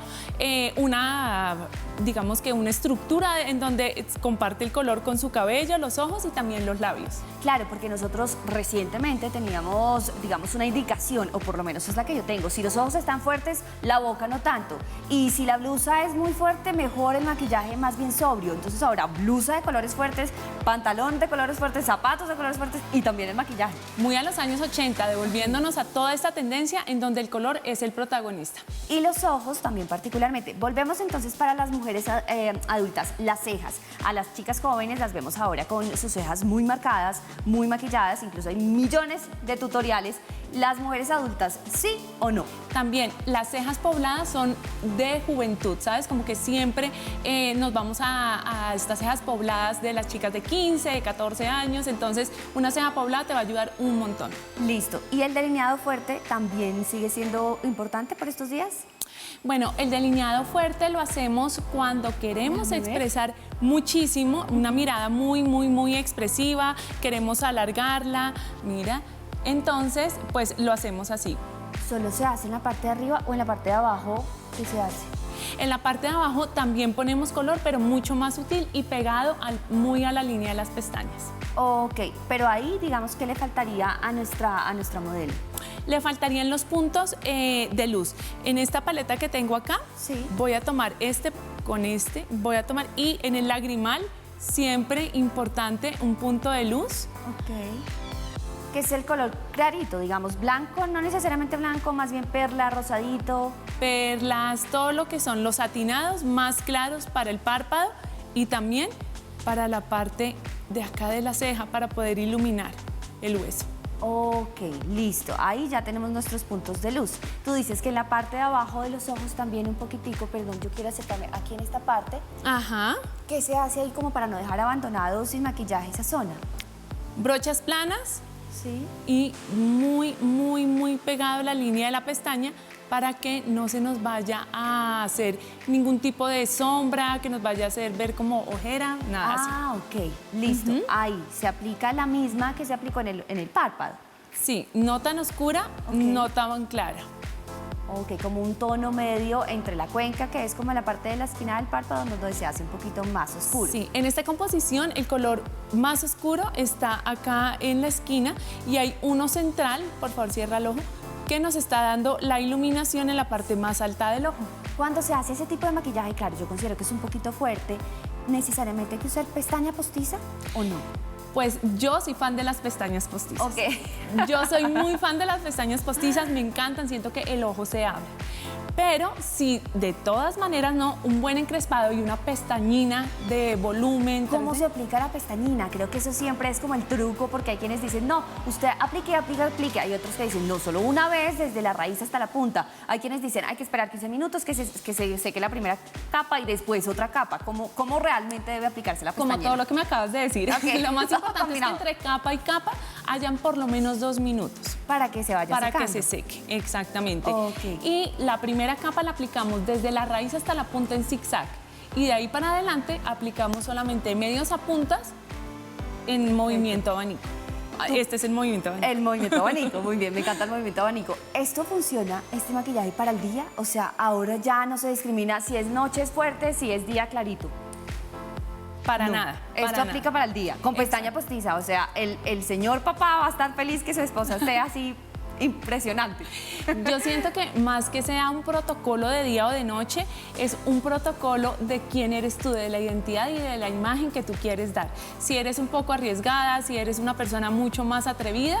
digamos que una estructura en donde comparte el color con su cabello, los ojos y también los labios. Claro, porque nosotros recientemente teníamos, digamos, una indicación, o por lo menos es la que yo tengo. Si los ojos están fuertes, la boca no tanto. Y si la blusa es muy fuerte, mejor mejor el maquillaje más bien sobrio. Entonces ahora blusa de colores fuertes, pantalón de colores fuertes, zapatos de colores fuertes y también el maquillaje. Muy a los años 80, devolviéndonos a toda esta tendencia en donde el color es el protagonista. Y los ojos también particularmente. Volvemos entonces para las mujeres adultas, las cejas. A las chicas jóvenes las vemos ahora con sus cejas muy marcadas, muy maquilladas, incluso hay millones de tutoriales. Las mujeres adultas, ¿sí o no? También las cejas pobladas son de juventud, ¿sabes? Como que siempre nos vamos a estas cejas pobladas de las chicas de 15, de 14 años, entonces una ceja poblada te va a ayudar un montón. Listo. ¿Y el delineado fuerte también sigue siendo importante por estos días? Bueno, el delineado fuerte lo hacemos cuando queremos expresar muchísimo, una mirada muy expresiva, queremos alargarla, mira. Entonces, pues lo hacemos así. ¿Solo se hace en la parte de arriba o en la parte de abajo? ¿Qué se hace? En la parte de abajo también ponemos color, pero mucho más sutil y pegado muy a la línea de las pestañas. Ok, pero ahí digamos que le faltaría a nuestra modelo. Le faltarían los puntos de luz. En esta paleta que tengo acá, voy a tomar voy a tomar y en el lagrimal, siempre importante un punto de luz. Ok. Que es el color clarito, digamos, blanco, no necesariamente blanco, más bien perla, rosadito. Perlas, todo lo que son los satinados más claros para el párpado y también para la parte de acá de la ceja para poder iluminar el hueso. Ok, listo. Ahí ya tenemos nuestros puntos de luz. Tú dices que en la parte de abajo de los ojos también un poquitico, perdón, yo quiero acercarme aquí en esta parte. Ajá. ¿Qué se hace ahí como para no dejar abandonado sin maquillaje esa zona? Brochas planas. Sí. Y muy pegado a la línea de la pestaña para que no se nos vaya a hacer ningún tipo de sombra, que nos vaya a hacer ver como ojera, nada así. Ah, ok, listo. Ahí se aplica la misma que se aplicó en el párpado. Sí, no tan oscura, no tan clara. Ok, como un tono medio entre la cuenca, que es como la parte de la esquina del párpado, donde se hace un poquito más oscuro. Sí, en esta composición el color más oscuro está acá en la esquina y hay uno central, por favor cierra el ojo, que nos está dando la iluminación en la parte más alta del ojo. Cuando se hace ese tipo de maquillaje, claro, yo considero que es un poquito fuerte, ¿necesariamente hay que usar pestaña postiza o no? Pues yo soy fan de las pestañas postizas. Ok. Yo soy muy fan de las pestañas postizas, me encantan, siento que el ojo se abre. Pero si de todas maneras no, un buen encrespado y una pestañina de volumen. ¿Cómo se aplica la pestañina? Creo que eso siempre es como el truco, porque hay quienes dicen, no, usted aplique. Hay otros que dicen, no, solo una vez desde la raíz hasta la punta. Hay quienes dicen, hay que esperar 15 minutos que se seque la primera capa y después otra capa. ¿Cómo realmente debe aplicarse la pestañina? Como todo lo que me acabas de decir. Okay. Lo más importante es que entre capa y capa hayan por lo menos 2 minutos. Para que se vaya secando. Para que se seque, exactamente. Okay. Y la primera capa la aplicamos desde la raíz hasta la punta en zigzag. Y de ahí para adelante aplicamos solamente medios a puntas en movimiento abanico. Este es el movimiento abanico. El movimiento abanico, muy bien, me encanta el movimiento abanico. ¿Esto funciona, este maquillaje, para el día? O sea, ahora ya no se discrimina si es noche es fuerte, si es día clarito. Para nada. Esto aplica para el día, con pestaña postiza. O sea, el señor papá va a estar feliz que su esposa esté así impresionante. Yo siento que más que sea un protocolo de día o de noche, es un protocolo de quién eres tú, de la identidad y de la imagen que tú quieres dar. Si eres un poco arriesgada, si eres una persona mucho más atrevida,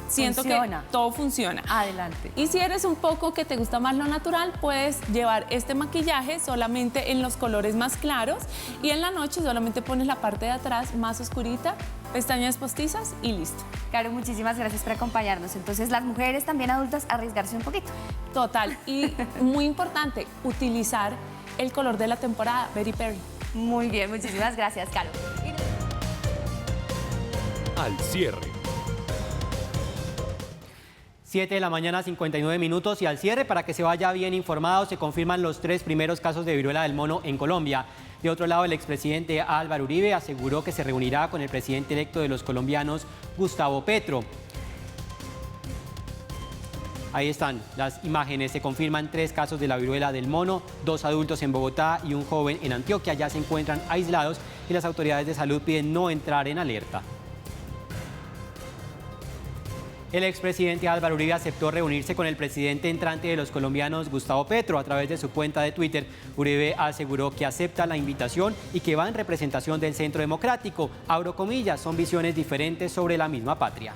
siento que todo funciona. Adelante. Y si eres un poco que te gusta más lo natural, puedes llevar este maquillaje solamente en los colores más claros y en la noche solamente pones la parte de atrás más oscurita, pestañas postizas y listo. Caro, muchísimas gracias por acompañarnos. Entonces, las mujeres también adultas, arriesgarse un poquito. Total. Y muy importante, utilizar el color de la temporada, Berry Perry. Muy bien, muchísimas gracias, Caro. Al cierre. 7 de la mañana, 59 minutos, y al cierre, para que se vaya bien informado, se confirman los 3 primeros casos de viruela del mono en Colombia. De otro lado, el expresidente Álvaro Uribe aseguró que se reunirá con el presidente electo de los colombianos, Gustavo Petro. Ahí están las imágenes, se confirman 3 casos de la viruela del mono, 2 adultos en Bogotá y un joven en Antioquia. Ya se encuentran aislados y las autoridades de salud piden no entrar en alerta. El expresidente Álvaro Uribe aceptó reunirse con el presidente entrante de los colombianos, Gustavo Petro. A través de su cuenta de Twitter, Uribe aseguró que acepta la invitación y que va en representación del Centro Democrático. Abro comillas, son visiones diferentes sobre la misma patria.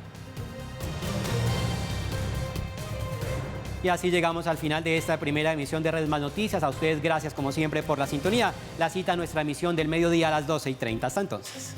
Y así llegamos al final de esta primera emisión de Red Más Noticias. A ustedes gracias como siempre por la sintonía. La cita a nuestra emisión del mediodía a las 12:30. Hasta entonces.